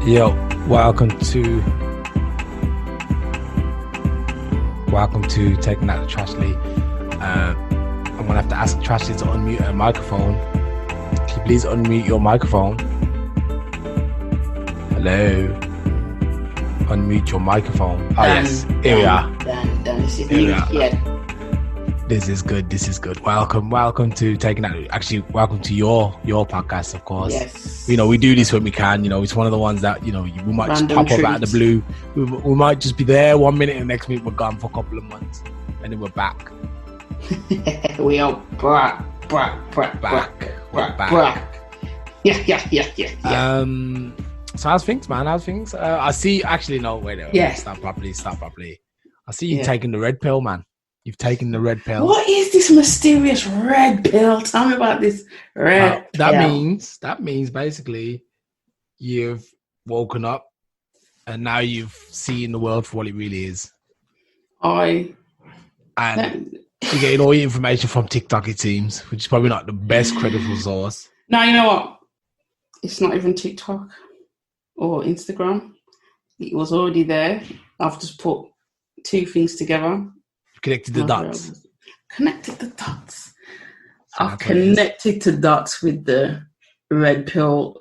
Yo, welcome to Taking Out What Trashley. I'm gonna have to ask Trashley to unmute her microphone. Can you please unmute your microphone? Hello. Unmute your microphone. Oh yes, here we are. This is good. Welcome to Taking Out. Actually, welcome to your podcast, of course. Yes. You know, we do this when we can. You know, it's one of the ones that, you know, we might just pop up out of the blue. We might just be there 1 minute and the next minute we're gone for a couple of months. And then we're back. We are back. Yeah. So how's things, man? How's things? I see, actually, no, wait. Yeah. Start properly. I see you taking the red pill, man. You've taken the red pill. What is this mysterious red pill? Tell me about this red pill. That means basically you've woken up and now you've seen the world for what it really is. And you're getting all your information from TikTok, it seems, which is probably not the best credible source. No, you know what? It's not even TikTok or Instagram. It was already there. I've just put two things together. Connected the dots. I've connected the dots with the red pill.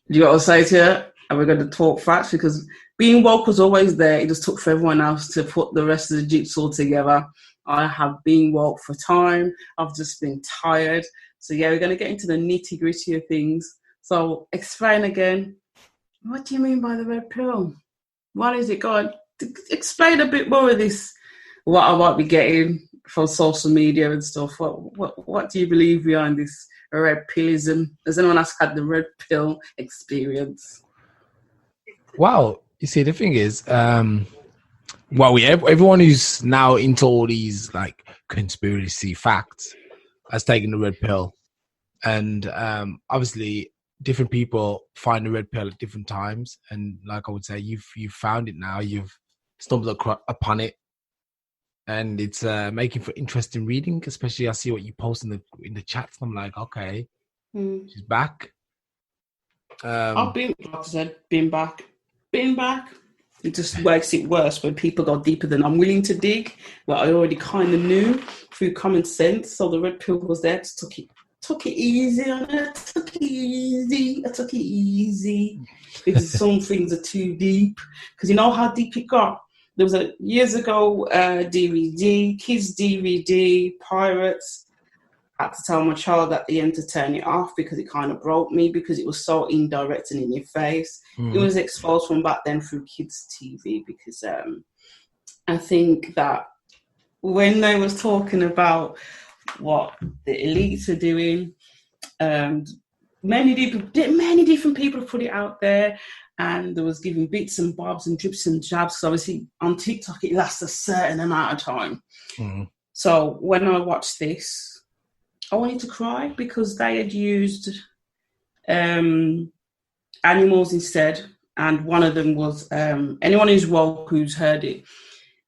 Do you know what I'll say to you? And we're going to talk facts because being woke was always there. It just took for everyone else to put the rest of the jigsaw together. I have been woke for time. I've just been tired. So yeah, we're going to get into the nitty gritty of things. So explain again. What do you mean by the red pill? What is it, God? Explain a bit more of this. What I might be getting from social media and stuff. What do you believe behind this red pillism? Has anyone else had the red pill experience? Well, you see, the thing is, everyone who's now into all these like conspiracy facts has taken the red pill, and obviously different people find the red pill at different times. And like I would say, you've found it now. You've stumbled upon it. And it's making for interesting reading, especially I see what you post in the chats. And I'm like, okay, she's back. I've been, like I said, been back. It just makes it worse when people go deeper than I'm willing to dig. Well, I already kind of knew through common sense. So the red pill was there. Just took it easy on it. I took it easy because some things are too deep. Because you know how deep it got. There was a years ago DVD, kids DVD, Pirates. I had to tell my child at the end to turn it off because it kind of broke me because it was so indirect and in your face. It was exposed from back then through kids TV because I think that when they was talking about what the elites are doing, many different people put it out there. And there was giving bits and bobs and drips and jabs. So obviously on TikTok, it lasts a certain amount of time. So when I watched this, I wanted to cry because they had used animals instead. And one of them was, anyone who's woke, who's heard it,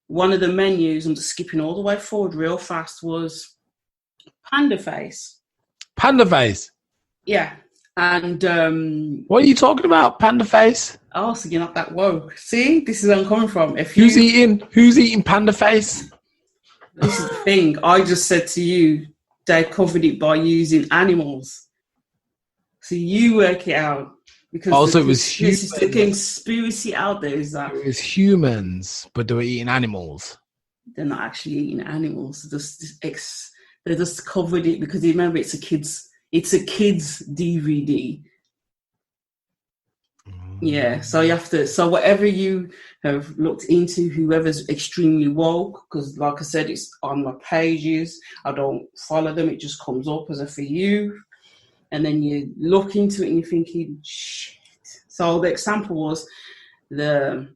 one of the menus, I'm just skipping all the way forward real fast, was panda face. Panda face? Yeah. And what are you talking about, panda face? Oh, so you're not that woke. See, this is where I'm coming from. Who's eating panda face? This is the thing. I just said to you, they covered it by using animals. So you work it out. Because also, it was humans. The conspiracy out there is that it was humans, but they were eating animals. They're not actually eating animals. They just covered it because remember it's a kid's DVD. Yeah, so you have to. So whatever you have looked into, whoever's extremely woke, because like I said, it's on my pages. I don't follow them; it just comes up as a for you, and then you look into it and you're thinking, shit. So the example was the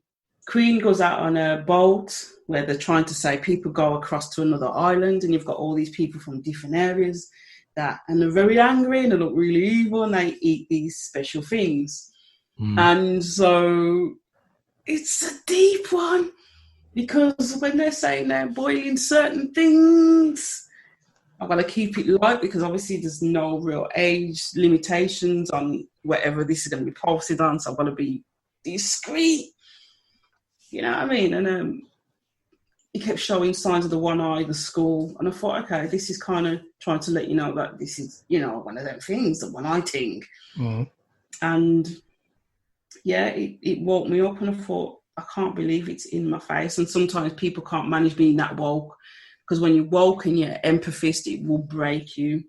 Queen goes out on a boat where they're trying to say people go across to another island, and you've got all these people from different areas and they're very angry and they look really evil and they eat these special things. And so it's a deep one because when they're saying they're boiling certain things, I've got to keep it light because obviously there's no real age limitations on whatever this is going to be posted on. So I've got to be discreet. You know what I mean? And he kept showing signs of the one eye, the skull. And I thought, okay, this is kind of trying to let you know that this is, you know, one of them things, the one eye thing. Mm. And yeah, it woke me up, and I thought, I can't believe it's in my face. And sometimes people can't manage being that woke, because when you're woke and you're empathist, it will break you.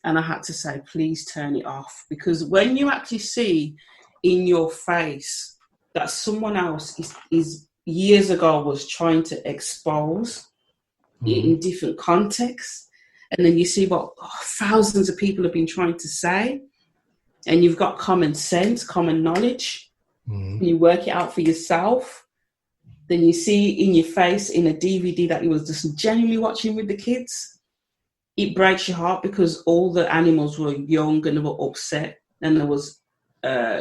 And I had to say, please turn it off, because when you actually see in your face that someone else is years ago was trying to expose it in different contexts, and then you see what thousands of people have been trying to say, and you've got common sense, common knowledge, and you work it out for yourself, then you see in your face in a DVD that you was just genuinely watching with the kids, it breaks your heart, because all the animals were young and they were upset, and there was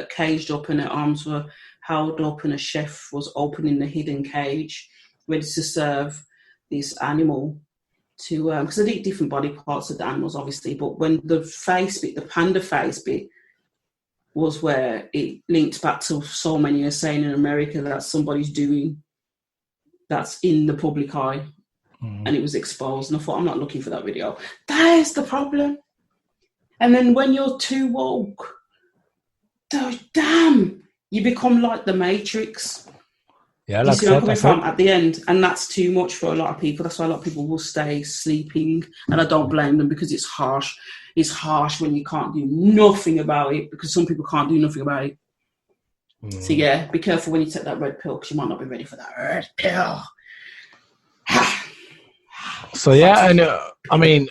caged up and their arms were held up, and a chef was opening the hidden cage ready to serve this animal to, because they eat different body parts of the animals, obviously, but when the face bit, the panda face bit, was where it linked back to so many are saying in America that somebody's doing that's in the public eye, and it was exposed. And I thought, I'm not looking for that video. That is the problem. And then when you're too woke, damn, you become like the Matrix. Yeah, you like see what I'm coming from at the end, and that's too much for a lot of people. That's why a lot of people will stay sleeping, and I don't blame them, because it's harsh. It's harsh when you can't do nothing about it, because some people can't do nothing about it. So yeah, be careful when you take that red pill, because you might not be ready for that red pill. So yeah, and I mean,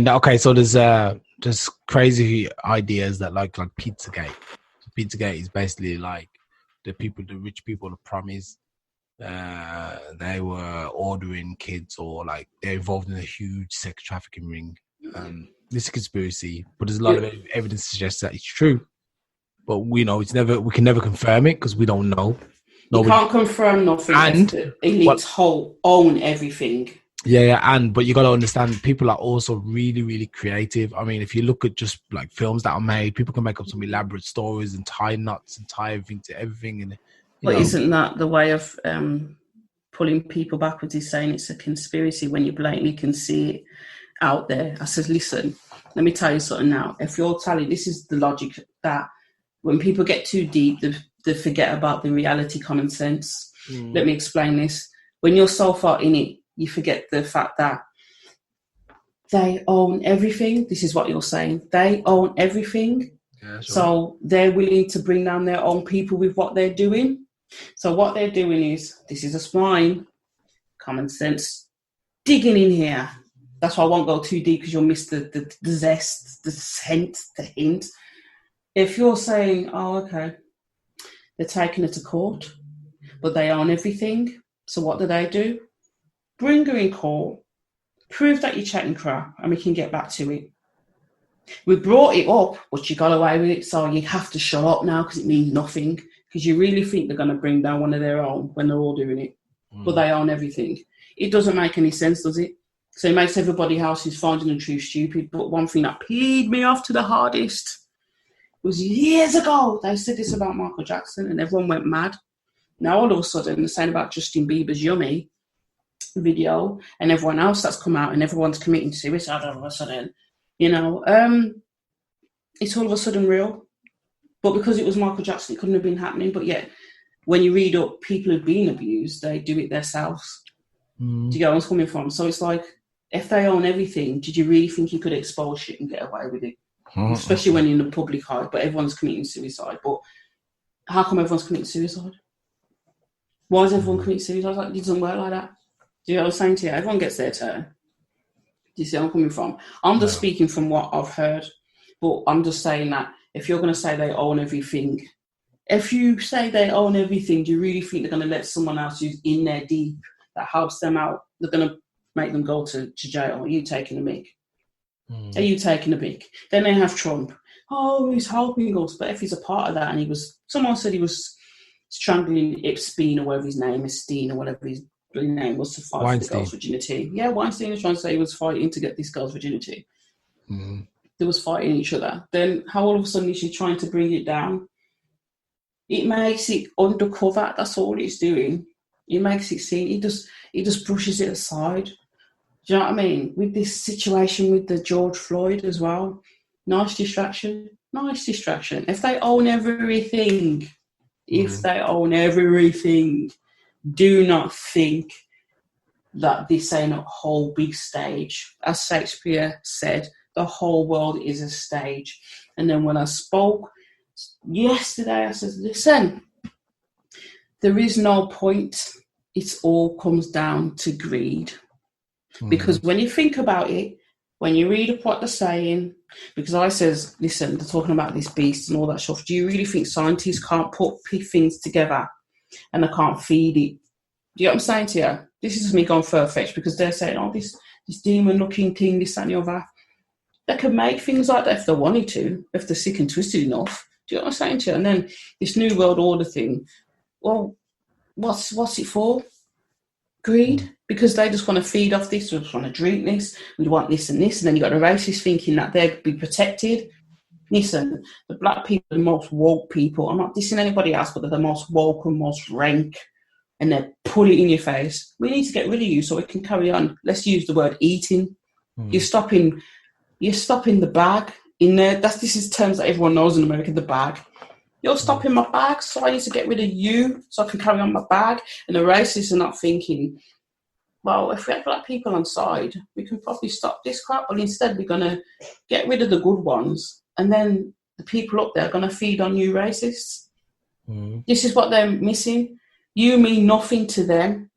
okay. So there's crazy ideas that like Pizzagate. Pizzagate is basically like the rich people, the promise. They were ordering kids, or like they're involved in a huge sex trafficking ring. This is a conspiracy, but there's a lot of evidence to suggest that it's true. But we know we can never confirm it, because we don't know. You can't confirm nothing. And the elites own everything. Yeah, but you got to understand, people are also really, really creative. I mean, if you look at just like films that are made, people can make up some elaborate stories and tie knots and tie everything to everything. And but isn't that the way of pulling people backwards? Is saying it's a conspiracy when you blatantly can see it out there. I said, listen, let me tell you something now. If you're telling, this is the logic, that when people get too deep, they forget about the reality, common sense. Let me explain this. When you're so far in it, you forget the fact that they own everything. This is what you're saying. They own everything. Yeah, sure. So they're willing to bring down their own people with what they're doing. So what they're doing is, this is a spine, common sense, digging in here. That's why I won't go too deep, because you'll miss the zest, the scent, the hint. If you're saying, oh, okay, they're taking her to court, but they own everything. So what do? Bring her in court, prove that you're chatting crap, and we can get back to it. We brought it up, but you got away with it, so you have to shut up now, because it means nothing. Because you really think they're going to bring down one of their own when they're all doing it. But they own everything. It doesn't make any sense, does it? So it makes everybody else who's finding the truth stupid. But one thing that peed me off to the hardest was years ago, they said this about Michael Jackson, and everyone went mad. Now all of a sudden they're saying about Justin Bieber's Yummy video, and everyone else that's come out, and everyone's committing suicide all of a sudden. It's all of a sudden real. But because it was Michael Jackson, it couldn't have been happening. But yet, when you read up people who've been abused, they do it themselves. Do you get where I'm coming from? So it's like, if they own everything, did you really think you could expose shit and get away with it? Especially when you're in the public eye, but everyone's committing suicide. But how come everyone's committing suicide? Why is everyone committing suicide? Like, it doesn't work like that. Do you know what I'm saying to you? Everyone gets their turn. Do you see where I'm coming from? I'm just speaking from what I've heard, but I'm just saying that if you're going to say they own everything, if you say they own everything, do you really think they're going to let someone else who's in there deep, that helps them out, they're going to make them go to jail? Are you taking a mick? Are you taking a mick? Then they have Trump. Oh, he's helping us. But if he's a part of that, and someone said he was strangling Epstein, or whatever his name is, Steen, or whatever his name was, to fight for the girl's virginity. Yeah, Weinstein was trying to say he was fighting to get this girl's virginity. They was fighting each other. Then how all of a sudden is she trying to bring it down? It makes it undercover. That's all it's doing. It makes it seem. It just brushes it aside. Do you know what I mean? With this situation with the George Floyd as well, nice distraction. Nice distraction. If they own everything, do not think that this ain't a whole big stage. As Shakespeare said, the whole world is a stage. And then when I spoke yesterday, I said, listen, there is no point. It all comes down to greed. Because when you think about it, when you read up what they're saying, because I says, listen, they're talking about this beast and all that stuff. Do you really think scientists can't put things together and they can't feed it? Do you know what I'm saying to you? This is me going far-fetched because they're saying, oh, this demon-looking thing, this, that, and the other. They can make things like that if they wanted to, if they're sick and twisted enough. Do you know what I'm saying to you? And then this New World Order thing, well, what's it for? Greed. Because they just want to feed off this, we just want to drink this, we want this and this, and then you've got the racists thinking that they'll be protected. Listen, the black people are the most woke people. I'm not dissing anybody else, but they're the most woke and most rank. And they put it in your face. We need to get rid of you so we can carry on. Let's use the word eating. You're stopping the bag in there. This is terms that everyone knows in America, the bag. You're stopping my bag, so I need to get rid of you so I can carry on my bag. And the racists are not thinking, well, if we have black people on side, we can probably stop this crap. But instead, we're going to get rid of the good ones. And then the people up there are going to feed on you racists. This is what they're missing. You mean nothing to them.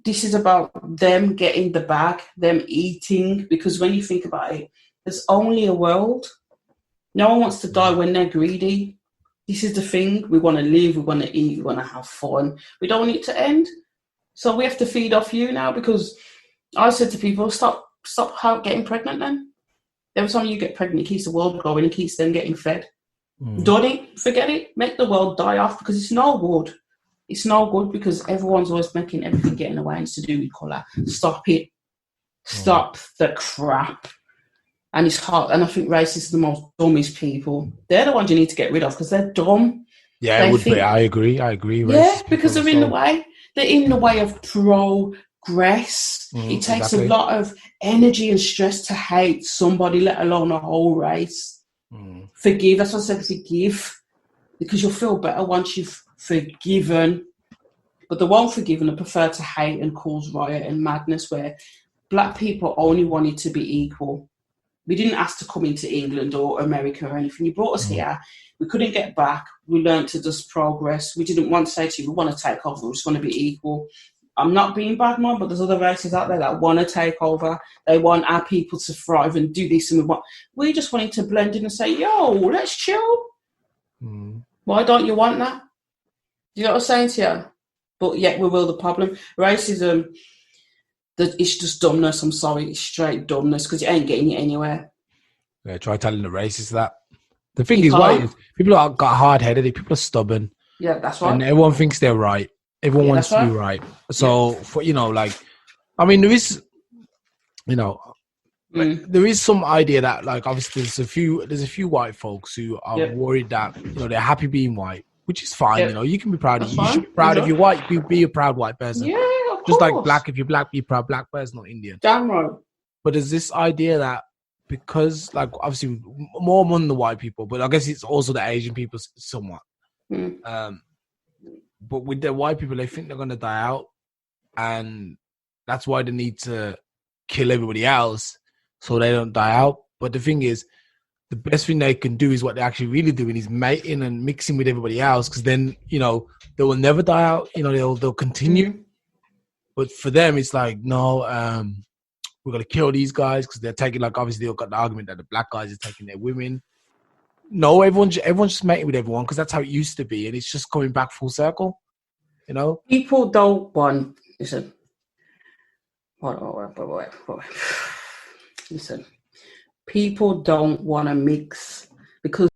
This is about them getting the bag, them eating. Because when you think about it, there's only a world. No one wants to die when they're greedy. This is the thing. We want to live, we want to eat, we want to have fun. We don't want it to end. So we have to feed off you now because I said to people, stop getting pregnant then. Every time you get pregnant, it keeps the world going, it keeps them getting fed. Done it, forget it, make the world die off because it's no good. It's no good because everyone's always making everything getting away and it's to do with colour. Stop it. Stop the crap. And it's hard. And I think racists are the most dumbest people. They're the ones you need to get rid of because they're dumb. Yeah, it would be. I agree. Yeah, because they're in the way. They're in the way of progress. It takes a lot of energy and stress to hate somebody, let alone a whole race. Forgive. That's what I said, forgive. Because you'll feel better once you've forgiven. But the one forgiven, I prefer to hate and cause riot and madness where black people only wanted to be equal. We didn't ask to come into England or America or anything. You brought us here. We couldn't get back. We learned to just progress. We didn't want to say to you, we want to take over. We just want to be equal. I'm not being bad, man, but there's other races out there that want to take over. They want our people to thrive and do this. And we just wanted to blend in and say, yo, let's chill. Why don't you want that? You know what I'm saying to you? But yet we will the problem. Racism, it's just dumbness. I'm sorry, it's straight dumbness because you ain't getting it anywhere. Yeah, try telling the racists that. The thing is, why people are got hard-headed. People are stubborn. Yeah, that's right. And everyone thinks they're right. Everyone wants to be right. So, for I mean, there is, there is some idea that, like, obviously, there's a few white folks who are worried that they're happy being white, which is fine. You can be proud of you. You should be proud if you're white. Be a proud white person. Yeah, of just course. like black. If you're black, be a proud black person, not Indian. Damn right. But there's this idea that because, like, obviously, more among the white people, but I guess it's also the Asian people somewhat. But with the white people, they think they're going to die out. And that's why they need to kill everybody else so they don't die out. But the thing is, the best thing they can do is what they're actually really doing is mating and mixing with everybody else because then, they will never die out. They'll continue. But for them, it's like, no, we're going to kill these guys because they're taking, like, obviously they've got the argument that the black guys are taking their women. No, everyone's just mating with everyone because that's how it used to be. And it's just coming back full circle, People don't want... Listen. Wait. Listen. People don't want to mix because